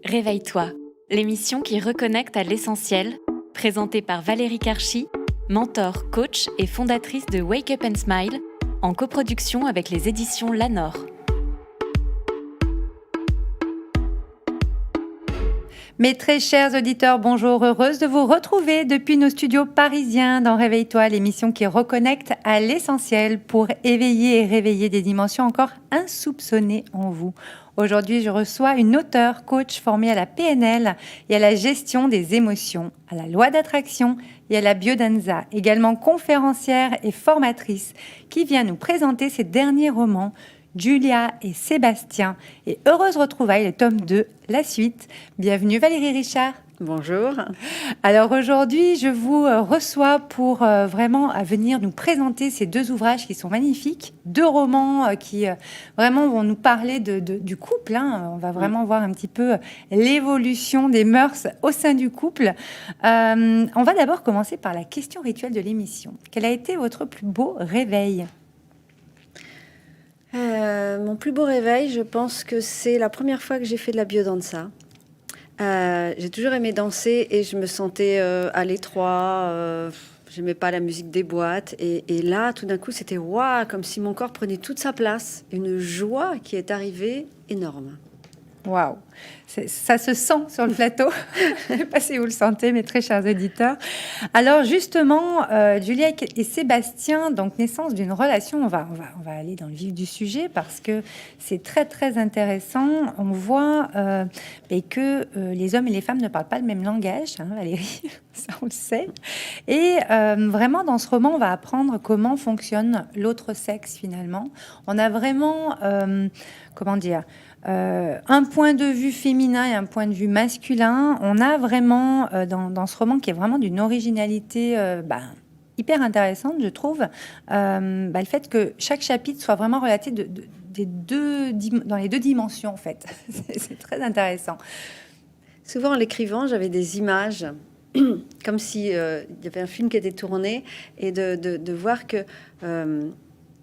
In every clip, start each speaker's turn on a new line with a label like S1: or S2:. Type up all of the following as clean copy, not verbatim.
S1: Réveille-toi, l'émission qui reconnecte à l'essentiel, présentée par Valérie Karchi, mentor, coach et fondatrice de Wake Up and Smile, en coproduction avec les éditions Lanor.
S2: Mes très chers auditeurs, bonjour, heureuse de vous retrouver depuis nos studios parisiens dans Réveille-toi, l'émission qui reconnecte à l'essentiel pour éveiller et réveiller des dimensions encore insoupçonnées en vous. Aujourd'hui, je reçois une auteure, coach formée à la PNL et à la gestion des émotions, à la loi d'attraction et à la biodanza, également conférencière et formatrice, qui vient nous présenter ses derniers romans, Julia et Sébastien, et heureuse retrouvaille, le tome 2, la suite. Bienvenue Valérie Richard.
S3: Bonjour.
S2: Alors aujourd'hui, je vous reçois pour vraiment venir nous présenter ces deux ouvrages qui sont magnifiques, deux romans qui vraiment vont nous parler du couple. On va vraiment voir un petit peu l'évolution des mœurs au sein du couple. On va d'abord commencer par la question rituelle de l'émission. Quel a été votre plus beau réveil ?
S3: Mon plus beau réveil, je pense que c'est la première fois que j'ai fait de la biodanza. J'ai toujours aimé danser et je me sentais à l'étroit. J'aimais pas la musique des boîtes. Et là, tout d'un coup, c'était waouh, comme si mon corps prenait toute sa place. Une joie qui est arrivée énorme.
S2: Waouh, ça se sent sur le plateau. Je ne sais pas si vous le sentez, mes très chers auditeurs. Alors justement, Julia et Sébastien, donc naissance d'une relation, on va aller dans le vif du sujet parce que c'est très très intéressant. On voit que les hommes et les femmes ne parlent pas le même langage, hein, Valérie, ça on le sait. Et vraiment dans ce roman, on va apprendre comment fonctionne l'autre sexe finalement. On a vraiment, un point de vue féminin et un point de vue masculin. On a vraiment dans ce roman qui est vraiment d'une originalité hyper intéressante, je trouve, le fait que chaque chapitre soit vraiment relaté dans les deux dimensions, en fait. C'est très intéressant.
S3: Souvent, en l'écrivant, j'avais des images, comme si il y avait un film qui était tourné, et de voir que...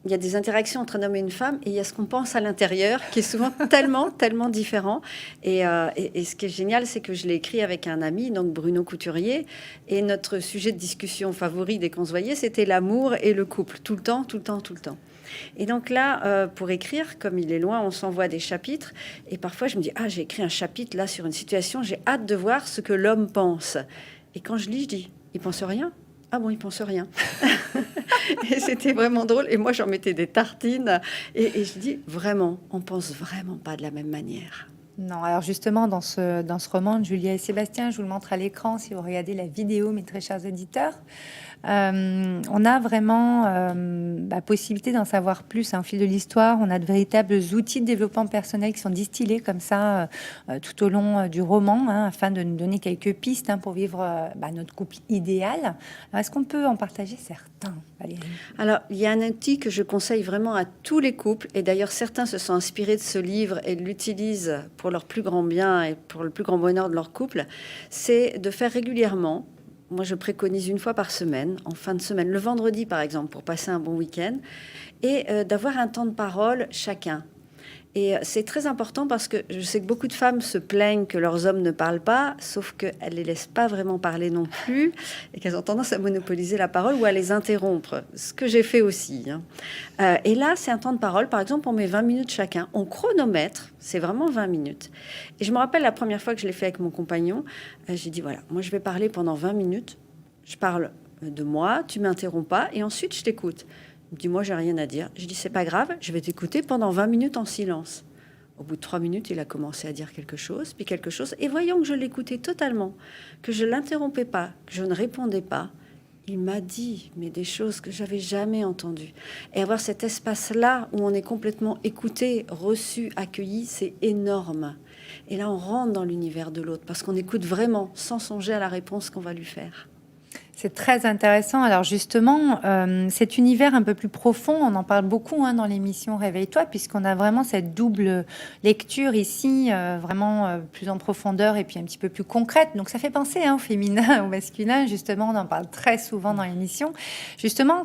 S3: il y a des interactions entre un homme et une femme et il y a ce qu'on pense à l'intérieur qui est souvent tellement différent. Et ce qui est génial, c'est que je l'ai écrit avec un ami, donc Bruno Couturier. Et notre sujet de discussion favori dès qu'on se voyait, c'était l'amour et le couple, tout le temps. Et donc là, pour écrire, comme il est loin, on s'envoie des chapitres. Et parfois, je me dis, j'ai écrit un chapitre là sur une situation, j'ai hâte de voir ce que l'homme pense. Et quand je lis, je dis, il pense rien. Ah bon, il pense rien. Et c'était vraiment drôle. Et moi, j'en mettais des tartines. Et je dis, vraiment, on pense vraiment pas de la même manière.
S2: Non, alors justement, dans ce roman de Julia et Sébastien, je vous le montre à l'écran si vous regardez la vidéo, mes très chers auditeurs. On a vraiment possibilité d'en savoir plus au fil de l'histoire. On a de véritables outils de développement personnel qui sont distillés comme ça tout au long du roman, afin de nous donner quelques pistes pour vivre notre couple idéal. Alors, est-ce qu'on peut en partager certains, Valérie ?
S3: Alors, il y a un outil que je conseille vraiment à tous les couples, et d'ailleurs certains se sont inspirés de ce livre et l'utilisent pour leur plus grand bien et pour le plus grand bonheur de leur couple, c'est de faire régulièrement. Moi, je préconise une fois par semaine, en fin de semaine, le vendredi par exemple, pour passer un bon week-end, et d'avoir un temps de parole chacun. Et c'est très important parce que je sais que beaucoup de femmes se plaignent que leurs hommes ne parlent pas, sauf qu'elles ne les laissent pas vraiment parler non plus, et qu'elles ont tendance à monopoliser la parole ou à les interrompre, ce que j'ai fait aussi. Et là, c'est un temps de parole. Par exemple, on met 20 minutes chacun. On chronomètre, c'est vraiment 20 minutes. Et je me rappelle la première fois que je l'ai fait avec mon compagnon, j'ai dit, voilà, moi je vais parler pendant 20 minutes. Je parle de moi, tu m'interromps pas, et ensuite je t'écoute. Il me dit, moi, j'ai rien à dire. Je dis, c'est pas grave, je vais t'écouter pendant 20 minutes en silence. Au bout de 3 minutes, il a commencé à dire quelque chose, puis quelque chose. Et voyant que je l'écoutais totalement, que je l'interrompais pas, que je ne répondais pas, il m'a dit, mais des choses que j'avais jamais entendues. Et avoir cet espace-là où on est complètement écouté, reçu, accueilli, c'est énorme. Et là, on rentre dans l'univers de l'autre parce qu'on écoute vraiment sans songer à la réponse qu'on va lui faire.
S2: C'est très intéressant. Alors justement, cet univers un peu plus profond, on en parle beaucoup dans l'émission Réveille-toi, puisqu'on a vraiment cette double lecture ici, vraiment plus en profondeur et puis un petit peu plus concrète. Donc ça fait penser au féminin, au masculin. Justement, on en parle très souvent dans l'émission. Justement,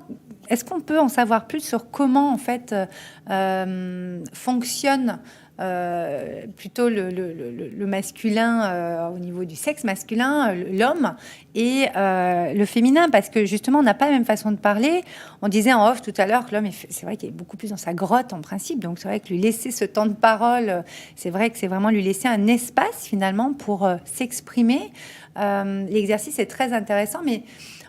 S2: est-ce qu'on peut en savoir plus sur comment en fait fonctionne plutôt le masculin au niveau du sexe masculin, l'homme, et le féminin, parce que justement, on n'a pas la même façon de parler. On disait en off tout à l'heure que l'homme, c'est vrai qu'il est beaucoup plus dans sa grotte en principe, donc c'est vrai que lui laisser ce temps de parole, c'est vrai que c'est vraiment lui laisser un espace finalement pour s'exprimer. L'exercice est très intéressant, mais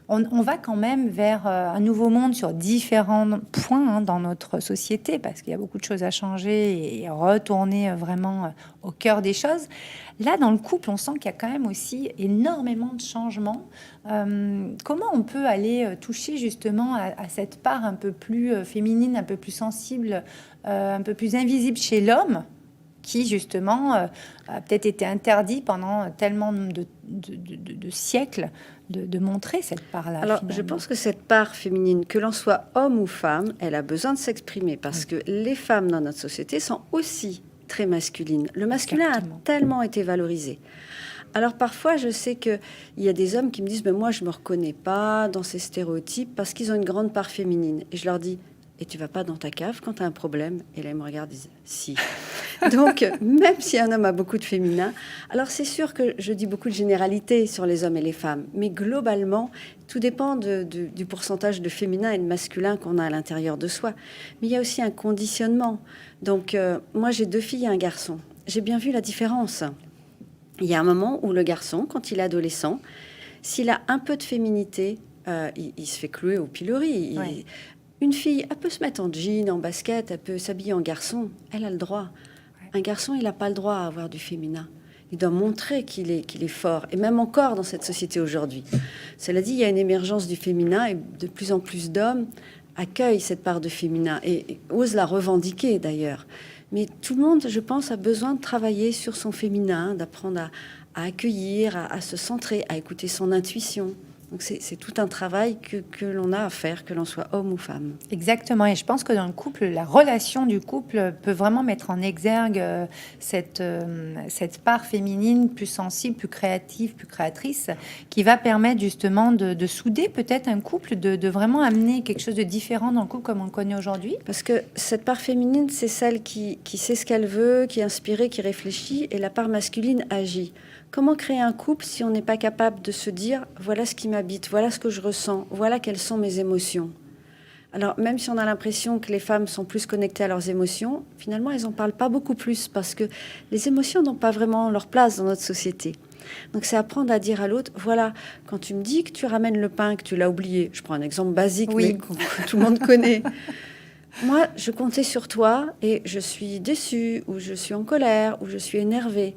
S2: on va quand même vers un nouveau monde sur différents points dans notre société, parce qu'il y a beaucoup de choses à changer et retourner vraiment au cœur des choses. Là, dans le couple, on sent qu'il y a quand même aussi énormément de changements. Comment on peut aller toucher justement à cette part un peu plus féminine, un peu plus sensible, un peu plus invisible chez l'homme, qui justement a peut-être été interdit pendant tellement de siècles de montrer cette part-là.
S3: Alors,
S2: finalement.
S3: je pense que cette part féminine, que l'on soit homme ou femme, elle a besoin de s'exprimer, parce que les femmes dans notre société sont aussi très masculines. Le masculin
S2: Exactement.
S3: a tellement été valorisé. Alors parfois, je sais qu'il y a des hommes qui me disent « Mais moi, je ne me reconnais pas dans ces stéréotypes parce qu'ils ont une grande part féminine. » Et je leur dis « Et tu vas pas dans ta cave quand tu as un problème ?» Et là, ils me regardent et disent « Si. » Donc, même si un homme a beaucoup de féminin, alors c'est sûr que je dis beaucoup de généralités sur les hommes et les femmes, mais globalement, tout dépend du pourcentage de féminin et de masculin qu'on a à l'intérieur de soi. Mais il y a aussi un conditionnement. Donc, moi, j'ai 2 filles et un garçon. J'ai bien vu la différence. Il y a un moment où le garçon, quand il est adolescent, s'il a un peu de féminité, il se fait clouer au pilori.
S2: Ouais.
S3: Une fille, elle peut se mettre en jean, en basket, elle peut s'habiller en garçon. Elle a le droit. Un garçon, il n'a pas le droit à avoir du féminin. Il doit montrer qu'il est fort. Et même encore dans cette société aujourd'hui. Cela dit, il y a une émergence du féminin et de plus en plus d'hommes accueillent cette part de féminin et osent la revendiquer d'ailleurs. Mais tout le monde, je pense, a besoin de travailler sur son féminin, d'apprendre à accueillir, à se centrer, à écouter son intuition. Donc c'est tout un travail que l'on a à faire, que l'on soit homme ou femme.
S2: Exactement, et je pense que dans le couple, la relation du couple peut vraiment mettre en exergue cette part féminine plus sensible, plus créative, plus créatrice, qui va permettre justement de souder peut-être un couple, de vraiment amener quelque chose de différent dans le couple comme on le connaît aujourd'hui.
S3: Parce que cette part féminine, c'est celle qui sait ce qu'elle veut, qui est inspirée, qui réfléchit, et la part masculine agit. Comment créer un couple si on n'est pas capable de se dire « voilà ce qui m'habite, voilà ce que je ressens, voilà quelles sont mes émotions ». Alors, même si on a l'impression que les femmes sont plus connectées à leurs émotions, finalement, elles n'en parlent pas beaucoup plus parce que les émotions n'ont pas vraiment leur place dans notre société. Donc, c'est apprendre à dire à l'autre « voilà, quand tu me dis que tu ramènes le pain, que tu l'as oublié », je prends un exemple basique,
S2: Oui.
S3: mais que tout le monde connaît. Moi, je comptais sur toi et je suis déçue, ou je suis en colère, ou je suis énervée.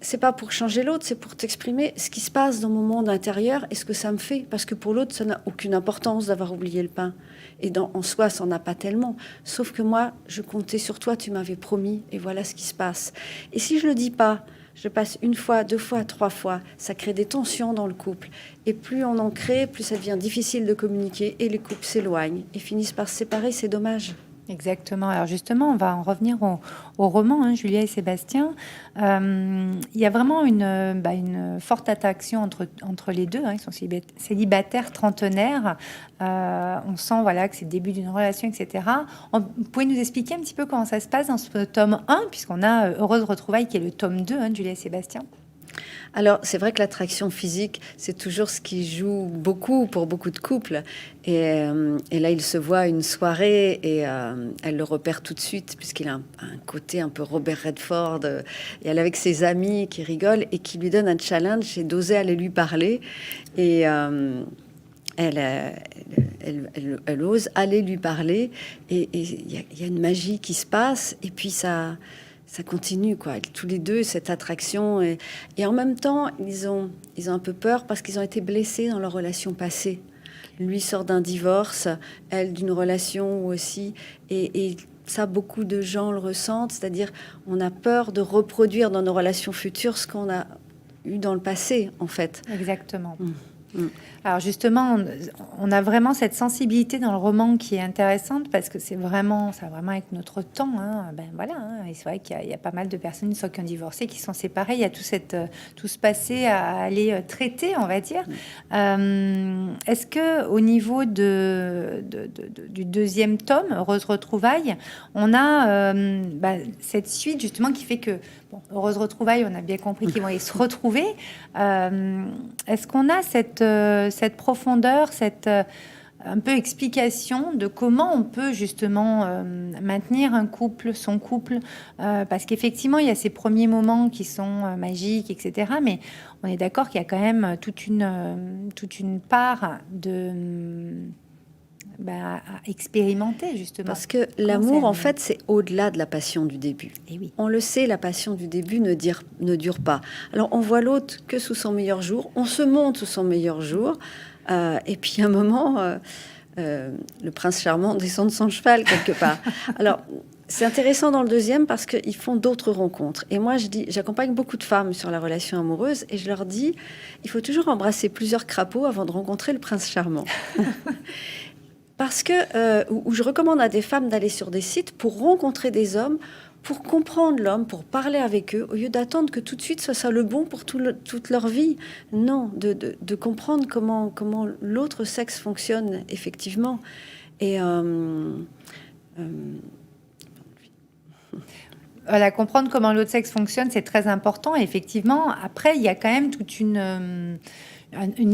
S3: C'est pas pour changer l'autre, c'est pour t'exprimer ce qui se passe dans mon monde intérieur et ce que ça me fait. Parce que pour l'autre, ça n'a aucune importance d'avoir oublié le pain. Et en soi, ça n'en a pas tellement. Sauf que moi, je comptais sur toi, tu m'avais promis, et voilà ce qui se passe. Et si je le dis pas, je passe 1 fois, 2 fois, 3 fois, ça crée des tensions dans le couple. Et plus on en crée, plus ça devient difficile de communiquer, et les couples s'éloignent et finissent par se séparer, c'est dommage.
S2: Exactement. Alors justement, on va en revenir au roman, Julia et Sébastien. Il y a vraiment une forte attraction entre les deux. Ils sont célibataires, trentenaires. On sent que c'est le début d'une relation, etc. Vous pouvez nous expliquer un petit peu comment ça se passe dans ce tome 1, puisqu'on a Heureuse retrouvailles qui est le tome 2, Julia et Sébastien.
S3: Alors, c'est vrai que l'attraction physique, c'est toujours ce qui joue beaucoup pour beaucoup de couples. Et là, il se voit une soirée et elle le repère tout de suite, puisqu'il a un côté un peu Robert Redford. Et elle est avec ses amis qui rigolent et qui lui donnent un challenge, c'est d'oser aller lui parler. Et elle ose aller lui parler. Et il y a une magie qui se passe. Et puis, ça continue, quoi. Tous les deux, cette attraction. Et en même temps, ils ont un peu peur parce qu'ils ont été blessés dans leur relation passée. Lui sort d'un divorce, elle d'une relation aussi. Et ça, beaucoup de gens le ressentent. C'est-à-dire, on a peur de reproduire dans nos relations futures ce qu'on a eu dans le passé, en fait.
S2: Exactement. Alors justement, on a vraiment cette sensibilité dans le roman qui est intéressante parce que ça va vraiment avec notre temps. Ben voilà, et c'est vrai qu'il y a pas mal de personnes, soit qui ont divorcé, qui sont séparées. Il y a tout ce passé à aller traiter, on va dire. Est-ce que au niveau du deuxième tome, Heureuse retrouvaille, on a cette suite justement qui fait que Heureuse retrouvaille, on a bien compris qu'ils vont aller se retrouver. Est-ce qu'on a cette profondeur, cette un peu explication de comment on peut justement maintenir son couple, parce qu'effectivement il y a ces premiers moments qui sont magiques, etc. Mais on est d'accord qu'il y a quand même toute une part à expérimenter justement.
S3: Parce que l'amour, en fait, c'est au-delà de la passion du début.
S2: Et oui.
S3: On le sait, la passion du début ne dure pas. Alors, on voit l'autre que sous son meilleur jour, on se montre sous son meilleur jour, et puis à un moment, le prince charmant descend de son cheval quelque part. Alors, c'est intéressant dans le deuxième parce qu'ils font d'autres rencontres. Et moi, j'accompagne beaucoup de femmes sur la relation amoureuse et je leur dis, il faut toujours embrasser plusieurs crapauds avant de rencontrer le prince charmant. Parce que où je recommande à des femmes d'aller sur des sites pour rencontrer des hommes, pour comprendre l'homme, pour parler avec eux, au lieu d'attendre que tout de suite soit ça le bon pour toute leur vie. Non, de comprendre comment l'autre sexe fonctionne effectivement. Et
S2: voilà, comprendre comment l'autre sexe fonctionne, c'est très important. Et effectivement, après, il y a quand même toute une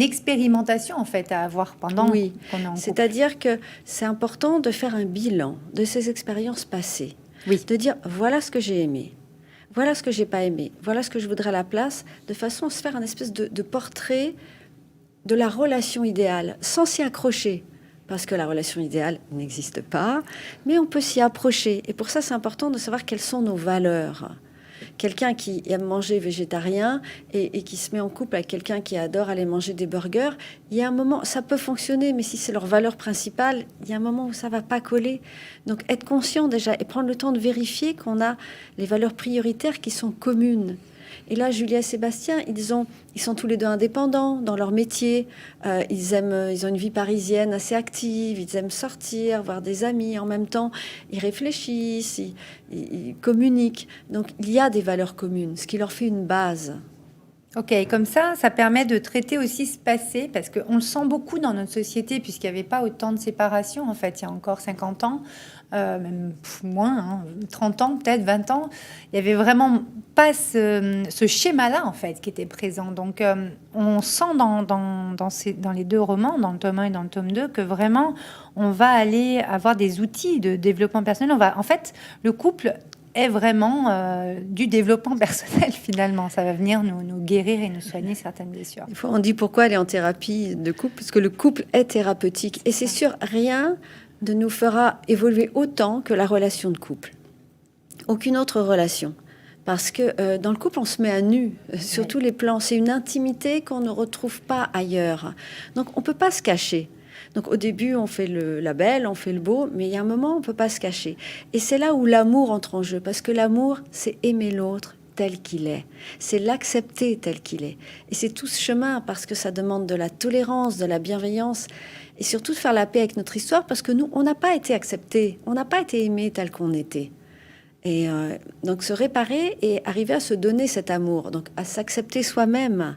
S2: expérimentation en fait à avoir pendant qu'on est en couple.
S3: C'est-à-dire que c'est important de faire un bilan de ces expériences passées.
S2: Oui.
S3: De dire voilà ce que j'ai aimé, voilà ce que j'ai pas aimé, voilà ce que je voudrais à la place, de façon à se faire un espèce de portrait de la relation idéale, sans s'y accrocher. Parce que la relation idéale n'existe pas, mais on peut s'y approcher. Et pour ça, c'est important de savoir quelles sont nos valeurs. Quelqu'un qui aime manger végétarien et qui se met en couple avec quelqu'un qui adore aller manger des burgers, il y a un moment, ça peut fonctionner, mais si c'est leur valeur principale, il y a un moment où ça va pas coller. Donc être conscient déjà et prendre le temps de vérifier qu'on a les valeurs prioritaires qui sont communes. Et là, Julia et Sébastien, ils sont tous les deux indépendants dans leur métier. Ils ont une vie parisienne assez active. Ils aiment sortir, voir des amis. En même temps, ils réfléchissent, ils communiquent. Donc, il y a des valeurs communes, ce qui leur fait une base.
S2: Ok, comme ça permet de traiter aussi ce passé, parce qu'on le sent beaucoup dans notre société, puisqu'il n'y avait pas autant de séparation, en fait, il y a encore 50 ans, même moins, 30 ans, peut-être 20 ans, il n'y avait vraiment pas ce schéma-là, en fait, qui était présent. Donc, on sent dans les deux romans, dans le tome 1 et dans le tome 2, que vraiment, on va aller avoir des outils de développement personnel. En fait, le couple est vraiment du développement personnel finalement. Ça va venir nous guérir et nous soigner certaines blessures.
S3: Des fois, on dit pourquoi elle est en thérapie de couple, parce que le couple est thérapeutique. Et c'est sûr, rien ne nous fera évoluer autant que la relation de couple. Aucune autre relation. Parce que dans le couple, on se met à nu sur tous les plans. C'est une intimité qu'on ne retrouve pas ailleurs. Donc, on ne peut pas se cacher. Donc au début, on fait la belle, on fait le beau, mais il y a un moment, on ne peut pas se cacher. Et c'est là où l'amour entre en jeu, parce que l'amour, c'est aimer l'autre tel qu'il est. C'est l'accepter tel qu'il est. Et c'est tout ce chemin, parce que ça demande de la tolérance, de la bienveillance, et surtout de faire la paix avec notre histoire, parce que nous, on n'a pas été acceptés, on n'a pas été aimés tel qu'on était. Et donc se réparer et arriver à se donner cet amour, donc à s'accepter soi-même,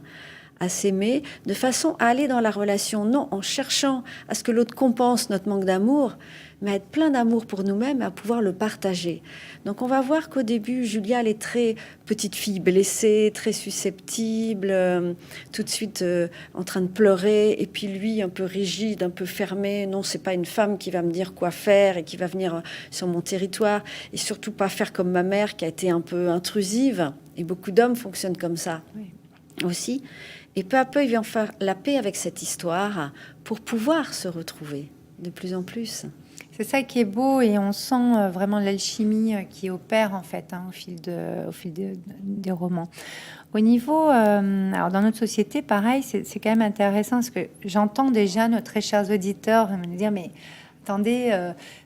S3: à s'aimer, de façon à aller dans la relation, non en cherchant à ce que l'autre compense notre manque d'amour, mais à être plein d'amour pour nous-mêmes et à pouvoir le partager. Donc on va voir qu'au début, Julia, elle est très petite fille blessée, très susceptible, tout de suite en train de pleurer, et puis lui, un peu rigide, un peu fermé. Non, c'est pas une femme qui va me dire quoi faire et qui va venir sur mon territoire, et surtout pas faire comme ma mère qui a été un peu intrusive. Et beaucoup d'hommes fonctionnent comme ça aussi. Et peu à peu, ils vont faire la paix avec cette histoire pour pouvoir se retrouver de plus en plus.
S2: C'est ça qui est beau, et on sent vraiment l'alchimie qui opère en fait au fil des romans. Au niveau, alors dans notre société, pareil, c'est quand même intéressant parce que j'entends déjà nos très chers auditeurs me dire mais attendez,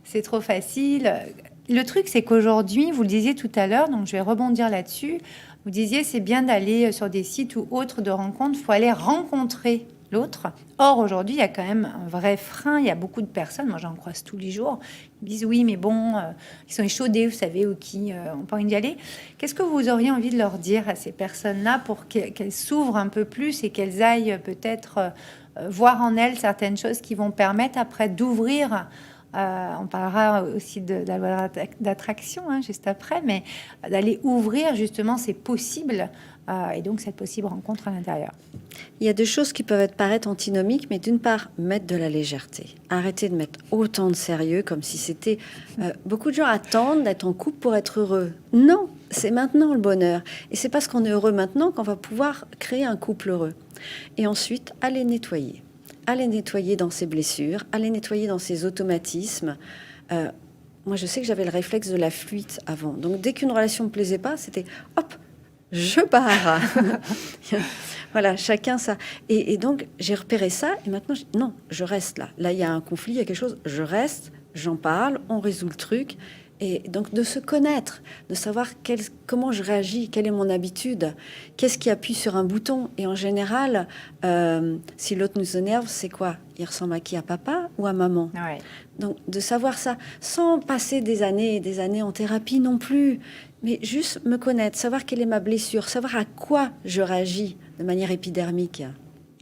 S2: c'est trop facile. Le truc, c'est qu'aujourd'hui, vous le disiez tout à l'heure, donc je vais rebondir là-dessus. Vous disiez, c'est bien d'aller sur des sites ou autres de rencontres. Il faut aller rencontrer l'autre. Or, aujourd'hui, il y a quand même un vrai frein. Il y a beaucoup de personnes, moi j'en croise tous les jours, qui me disent oui, mais bon, ils sont échaudés, vous savez, ou qui n'ont pas envie d'y aller. Qu'est-ce que vous auriez envie de leur dire à ces personnes-là pour qu'elles s'ouvrent un peu plus et qu'elles aillent peut-être voir en elles certaines choses qui vont permettre après d'ouvrir. On parlera aussi de la loi d'attraction juste après, mais d'aller ouvrir justement ces possibles et donc cette possible rencontre à l'intérieur.
S3: Il y a deux choses qui peuvent paraître antinomiques, mais d'une part, mettre de la légèreté. Arrêter de mettre autant de sérieux, comme si c'était... beaucoup de gens attendent d'être en couple pour être heureux. Non, c'est maintenant le bonheur. Et c'est parce qu'on est heureux maintenant qu'on va pouvoir créer un couple heureux. Et ensuite, aller nettoyer. Aller nettoyer dans ses blessures, aller nettoyer dans ses automatismes. Moi, je sais que j'avais le réflexe de la fuite avant. Donc, dès qu'une relation ne me plaisait pas, c'était hop, je pars. Voilà, chacun ça. Et donc, j'ai repéré ça. Et maintenant, non, je reste là. Là, il y a un conflit, il y a quelque chose. Je reste, j'en parle, on résout le truc. Et donc, de se connaître, de savoir comment je réagis, quelle est mon habitude, qu'est-ce qui appuie sur un bouton. Et en général, si l'autre nous énerve, c'est quoi? Il ressemble à qui? À papa ou à maman?
S2: Ouais.
S3: Donc, de savoir ça, sans passer des années et des années en thérapie non plus, mais juste me connaître, savoir quelle est ma blessure, savoir à quoi je réagis de manière épidermique.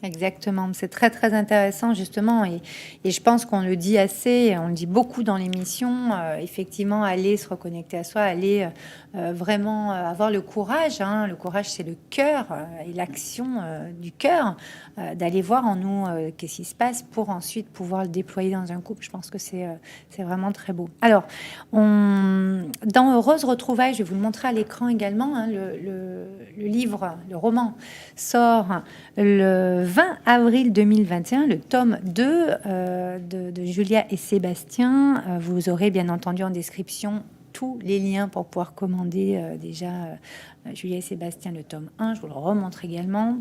S2: Exactement, c'est très très intéressant justement et je pense qu'on le dit assez, on le dit beaucoup dans l'émission, effectivement aller se reconnecter à soi, aller vraiment avoir le courage, le courage c'est le cœur et l'action du cœur, d'aller voir en nous qu'est-ce qui se passe pour ensuite pouvoir le déployer dans un couple. Je pense que c'est vraiment très beau. Alors, dans Heureuse Retrouvailles, je vais vous le montrer à l'écran également, le livre, le roman sort le 20 avril 2021, le tome 2 de Julia et Sébastien. Vous aurez bien entendu en description tous les liens pour pouvoir commander déjà Julia et Sébastien, le tome 1. Je vous le remontre également.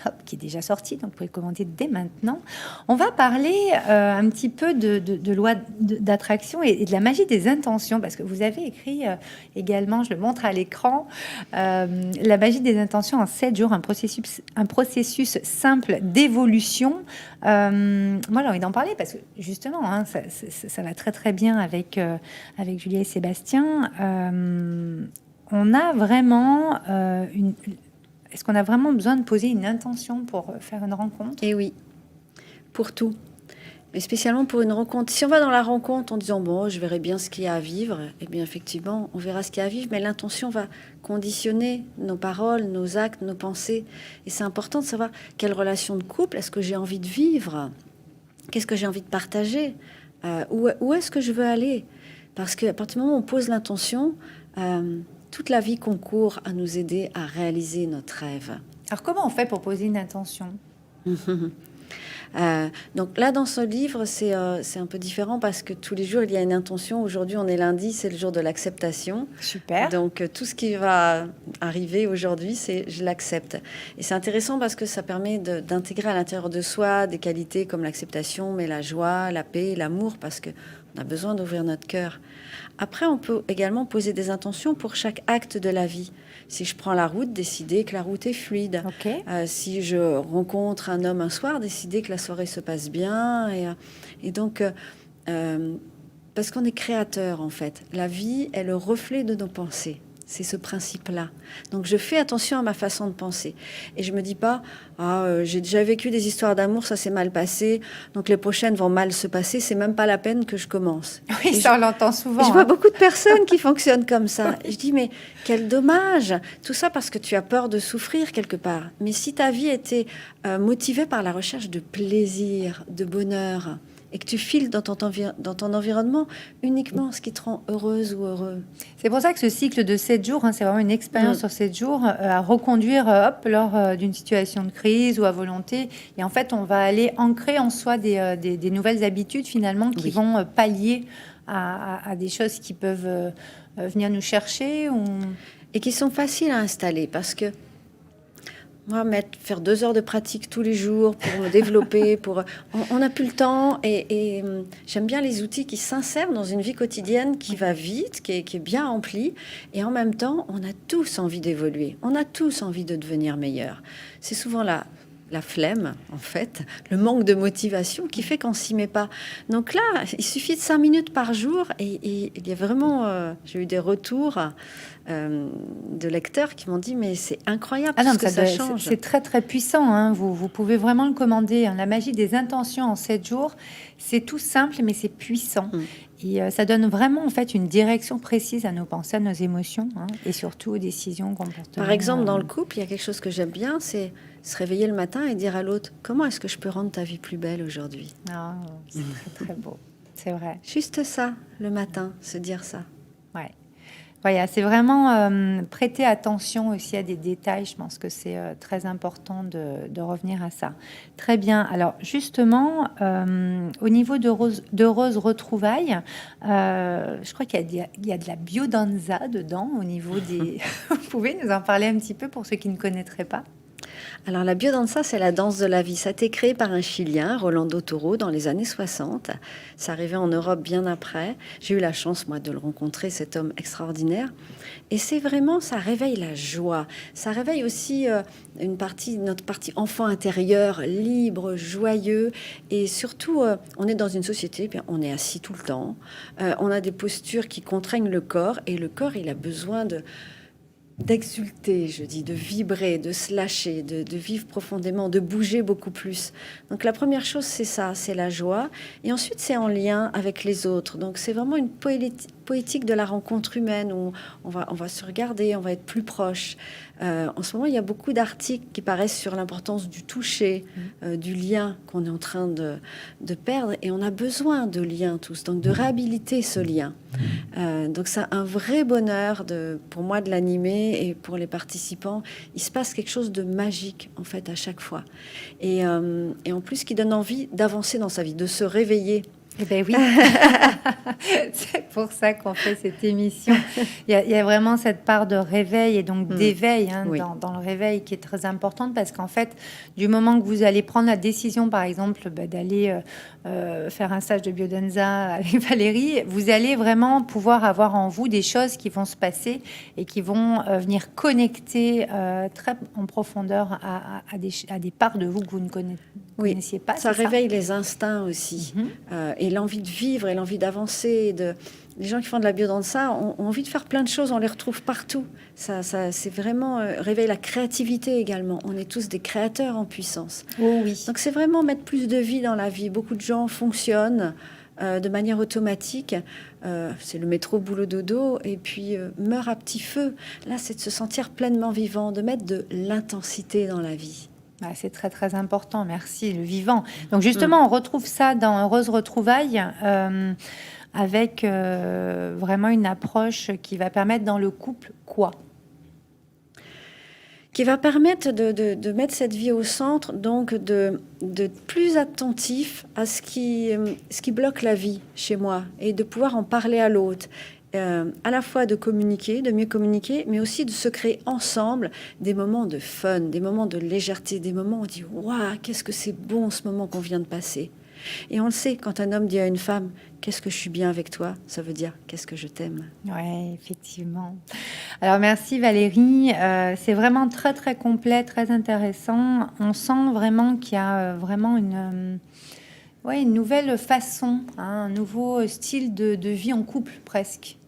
S2: Hop, qui est déjà sorti, donc vous pouvez commander dès maintenant. On va parler un petit peu de loi d'attraction et de la magie des intentions, parce que vous avez écrit également, je le montre à l'écran, la magie des intentions en 7 jours, un processus simple d'évolution. Moi, j'ai envie d'en parler parce que justement, ça va très très bien avec Julia et Sébastien. On a vraiment Est-ce qu'on a vraiment besoin de poser une intention pour faire une rencontre?
S3: Eh oui, pour tout. Mais spécialement pour une rencontre. Si on va dans la rencontre en disant « bon, je verrai bien ce qu'il y a à vivre », eh bien effectivement, on verra ce qu'il y a à vivre, mais l'intention va conditionner nos paroles, nos actes, nos pensées. Et c'est important de savoir quelle relation de couple est-ce que j'ai envie de vivre, qu'est-ce que j'ai envie de partager, où est-ce que je veux aller. Parce qu'à partir du moment où on pose l'intention, toute la vie concourt à nous aider à réaliser notre rêve.
S2: Alors, comment on fait pour poser une intention?
S3: Donc là, dans ce livre, c'est un peu différent parce que tous les jours, il y a une intention. Aujourd'hui, on est lundi, c'est le jour de l'acceptation.
S2: Super.
S3: Donc, tout ce qui va arriver aujourd'hui, c'est je l'accepte. Et c'est intéressant parce que ça permet d'intégrer à l'intérieur de soi des qualités comme l'acceptation, mais la joie, la paix, l'amour, parce qu'on a besoin d'ouvrir notre cœur. Après, on peut également poser des intentions pour chaque acte de la vie. Si je prends la route, décider que la route est fluide.
S2: Okay.
S3: Si je rencontre un homme un soir, décider que la soirée se passe bien. Et donc, parce qu'on est créateur, en fait. La vie est le reflet de nos pensées. C'est ce principe-là. Donc, je fais attention à ma façon de penser. Et je me dis pas, j'ai déjà vécu des histoires d'amour, ça s'est mal passé, donc les prochaines vont mal se passer, c'est même pas la peine que je commence.
S2: Oui, ça, on l'entend souvent.
S3: Je vois beaucoup de personnes qui fonctionnent comme ça. Et je dis, mais quel dommage. Tout ça parce que tu as peur de souffrir quelque part. Mais si ta vie était motivée par la recherche de plaisir, de bonheur, et que tu files dans ton environnement uniquement ce qui te rend heureuse ou heureux.
S2: C'est pour ça que ce cycle de 7 jours, c'est vraiment une expérience sur 7 jours à reconduire lors d'une situation de crise ou à volonté. Et en fait, on va aller ancrer en soi des nouvelles habitudes finalement qui vont pallier à des choses qui peuvent venir nous chercher.
S3: Et qui sont faciles à installer parce que moi, faire 2 heures de pratique tous les jours pour me développer, on n'a plus le temps et j'aime bien les outils qui s'insèrent dans une vie quotidienne qui va vite, qui est bien remplie et en même temps, on a tous envie d'évoluer, on a tous envie de devenir meilleur. C'est souvent la flemme, en fait, le manque de motivation qui fait qu'on s'y met pas. Donc là, il suffit de 5 minutes par jour et il y a vraiment, j'ai eu des retours de lecteurs qui m'ont dit mais c'est incroyable
S2: Ah non,
S3: tout ce que ça change.
S2: c'est très très puissant, hein. Vous pouvez vraiment le commander, hein. La magie des intentions en 7 jours, c'est tout simple mais c'est puissant. Et ça donne vraiment en fait une direction précise à nos pensées, à nos émotions, hein, et surtout aux décisions, comportements.
S3: Par exemple, dans le couple, il y a quelque chose que j'aime bien, c'est se réveiller le matin et dire à l'autre comment est-ce que je peux rendre ta vie plus belle aujourd'hui.
S2: Ah, c'est très très beau, c'est vrai.
S3: Juste ça, le matin, se dire ça.
S2: Ouais. Voilà, c'est vraiment prêter attention aussi à des détails. Je pense que c'est très important de revenir à ça. Très bien. Alors justement, au niveau d'Heureuse Retrouvailles, je crois qu'il y a de la biodanza dedans au niveau des... Vous pouvez nous en parler un petit peu pour ceux qui ne connaîtraient pas?
S3: Alors la biodanza, c'est la danse de la vie. Ça a été créé par un Chilien, Rolando Toro, dans les années 60. Ça arrivait en Europe bien après. J'ai eu la chance, moi, de le rencontrer, cet homme extraordinaire. Et c'est vraiment, ça réveille la joie. Ça réveille aussi notre partie enfant intérieur, libre, joyeux. Et surtout, on est dans une société, bien, on est assis tout le temps. On a des postures qui contraignent le corps. Et le corps, il a besoin d'exulter, je dis, de vibrer, de se lâcher, de vivre profondément, de bouger beaucoup plus. Donc la première chose, c'est ça, c'est la joie. Et ensuite, c'est en lien avec les autres. Donc c'est vraiment une poétique de la rencontre humaine où on va se regarder, on va être plus proche. En ce moment, il y a beaucoup d'articles qui paraissent sur l'importance du toucher, du lien qu'on est en train de perdre. Et on a besoin de liens tous, donc de réhabiliter ce lien. Donc c'est un vrai bonheur pour moi de l'animer et pour les participants. Il se passe quelque chose de magique en fait à chaque fois. Et en plus qui donne envie d'avancer dans sa vie, de se réveiller.
S2: Eh bien oui, c'est pour ça qu'on fait cette émission. Il y a vraiment cette part de réveil et donc d'éveil
S3: Oui.
S2: dans le réveil qui est très importante parce qu'en fait, du moment que vous allez prendre la décision, par exemple, d'aller faire un stage de biodanza avec Valérie, vous allez vraiment pouvoir avoir en vous des choses qui vont se passer et qui vont venir connecter très en profondeur à des parts de vous que vous ne connaissiez pas.
S3: Ça réveille les instincts aussi. Et l'envie de vivre et l'envie d'avancer. Les gens qui font de la biodanza ont envie de faire plein de choses, on les retrouve partout. Ça c'est vraiment réveille la créativité également. On est tous des créateurs en puissance.
S2: Oh oui.
S3: Donc c'est vraiment mettre plus de vie dans la vie. Beaucoup de gens fonctionnent de manière automatique. C'est le métro boulot dodo et puis meurt à petit feu. Là, c'est de se sentir pleinement vivant, de mettre de l'intensité dans la vie.
S2: Ah, c'est très très important, merci, le vivant. Donc justement, on retrouve ça dans Heureuse Retrouvailles avec vraiment une approche qui va permettre dans le couple quoi?
S3: Qui va permettre de mettre cette vie au centre, donc de plus attentif à ce qui bloque la vie chez moi et de pouvoir en parler à l'autre. À la fois de communiquer, de mieux communiquer, mais aussi de se créer ensemble des moments de fun, des moments de légèreté, des moments où on dit « Waouh, qu'est-ce que c'est bon ce moment qu'on vient de passer !» Et on le sait, quand un homme dit à une femme « Qu'est-ce que je suis bien avec toi ?» ça veut dire « Qu'est-ce que je t'aime ?»
S2: Oui, effectivement. Alors merci Valérie, c'est vraiment très très complet, très intéressant. On sent vraiment qu'il y a vraiment une nouvelle façon, un nouveau style de vie en couple presque.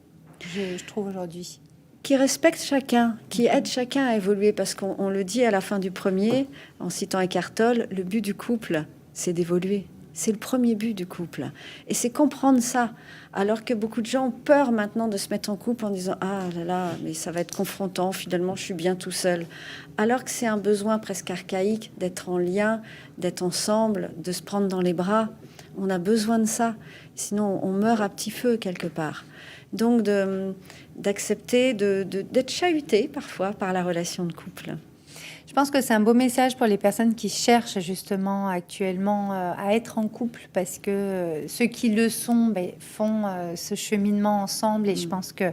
S2: Je trouve aujourd'hui.
S3: Qui respecte chacun, qui aide chacun à évoluer, parce qu'on le dit à la fin du premier, en citant Eckhart Tolle, le but du couple, c'est d'évoluer. C'est le premier but du couple. Et c'est comprendre ça. Alors que beaucoup de gens ont peur maintenant de se mettre en couple en disant « Ah là là, mais ça va être confrontant, finalement je suis bien tout seul. » Alors que c'est un besoin presque archaïque d'être en lien, d'être ensemble, de se prendre dans les bras. On a besoin de ça. Sinon, on meurt à petit feu quelque part. Donc, d'accepter d'être chahuté parfois par la relation de couple.
S2: Je pense que c'est un beau message pour les personnes qui cherchent justement actuellement à être en couple parce que ceux qui le sont font ce cheminement ensemble et je pense que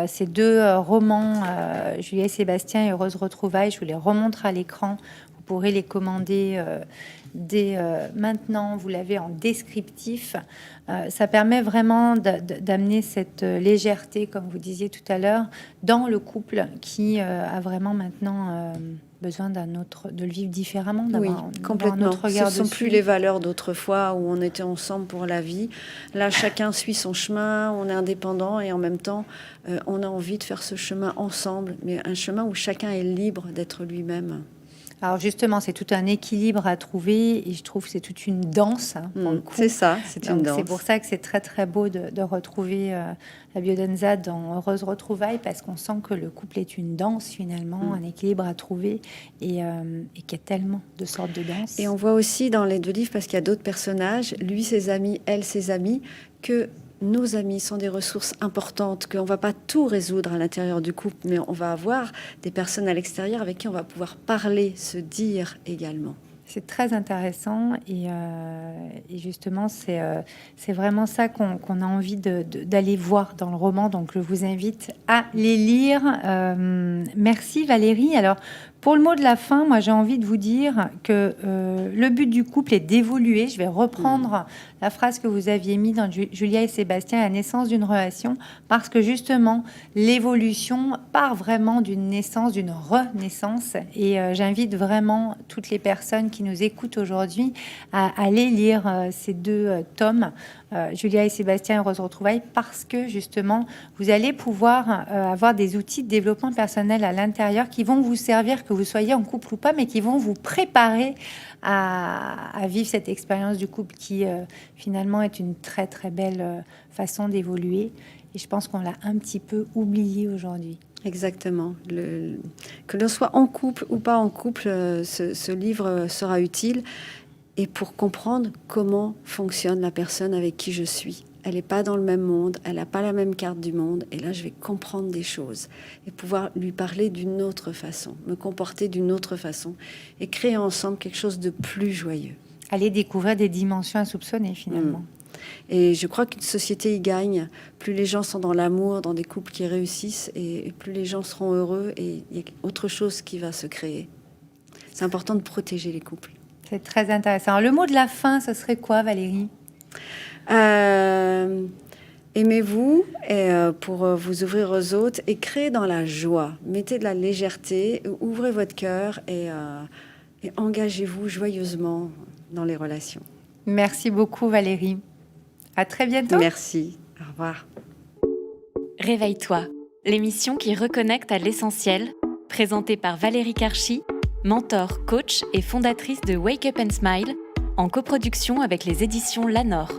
S2: ces deux romans, Julie et Sébastien et Heureuse Retrouvailles, je vous les remontre à l'écran. Vous pourrez les commander dès maintenant. Vous l'avez en descriptif. Ça permet vraiment d'amener cette légèreté, comme vous disiez tout à l'heure, dans le couple qui a vraiment maintenant besoin de le vivre différemment,
S3: Oui,
S2: d'avoir
S3: complètement.
S2: un autre regard
S3: Ce ne sont
S2: dessus.
S3: plus les valeurs d'autrefois où on était ensemble pour la vie. Là, chacun suit son chemin, on est indépendant et en même temps, on a envie de faire ce chemin ensemble, mais un chemin où chacun est libre d'être lui-même.
S2: Alors justement, c'est tout un équilibre à trouver et je trouve que c'est toute une danse, pour le coup.
S3: C'est ça, c'est une
S2: Donc,
S3: danse.
S2: c'est pour ça que c'est très très beau de retrouver la biodanza dans Heureuse Retrouvailles, parce qu'on sent que le couple est une danse finalement, un équilibre à trouver et qu'il y a tellement de sortes de danses.
S3: Et on voit aussi dans les 2 livres, parce qu'il y a d'autres personnages, lui ses amis, elle ses amis, que nos amis sont des ressources importantes, qu'on ne va pas tout résoudre à l'intérieur du couple, mais on va avoir des personnes à l'extérieur avec qui on va pouvoir parler, se dire également.
S2: C'est très intéressant et justement, c'est vraiment ça qu'on a envie d'aller voir dans le roman. Donc, je vous invite à les lire. Merci Valérie. Alors, pour le mot de la fin, moi, j'ai envie de vous dire que le but du couple est d'évoluer. Je vais reprendre la phrase que vous aviez mise dans Julia et Sébastien, la naissance d'une relation, parce que justement, l'évolution part vraiment d'une naissance, d'une renaissance. Et j'invite vraiment toutes les personnes qui nous écoutent aujourd'hui à aller lire ces 2 tomes, Julia et Sébastien, Heureuse Retrouvailles, parce que justement, vous allez pouvoir avoir des outils de développement personnel à l'intérieur qui vont vous servir, que vous soyez en couple ou pas, mais qui vont vous préparer à vivre cette expérience du couple qui finalement est une très très belle façon d'évoluer. Et je pense qu'on l'a un petit peu oublié aujourd'hui.
S3: Exactement. Que l'on soit en couple ou pas en couple, ce livre sera utile. Et pour comprendre comment fonctionne la personne avec qui je suis. Elle n'est pas dans le même monde, elle n'a pas la même carte du monde. Et là, je vais comprendre des choses et pouvoir lui parler d'une autre façon, me comporter d'une autre façon et créer ensemble quelque chose de plus joyeux.
S2: Aller découvrir des dimensions insoupçonnées finalement.
S3: Et je crois qu'une société y gagne. Plus les gens sont dans l'amour, dans des couples qui réussissent, et plus les gens seront heureux et il y a autre chose qui va se créer. C'est important de protéger les couples.
S2: C'est très intéressant. Alors, le mot de la fin, ce serait quoi, Valérie ?
S3: Aimez-vous pour vous ouvrir aux autres et créez dans la joie. Mettez de la légèreté, ouvrez votre cœur et engagez-vous joyeusement dans les relations.
S2: Merci beaucoup, Valérie. À très bientôt.
S3: Merci. Au revoir.
S1: Réveille-toi, l'émission qui reconnecte à l'essentiel, présentée par Valérie Karchi, mentor, coach et fondatrice de Wake Up and Smile, en coproduction avec les éditions L'Anor.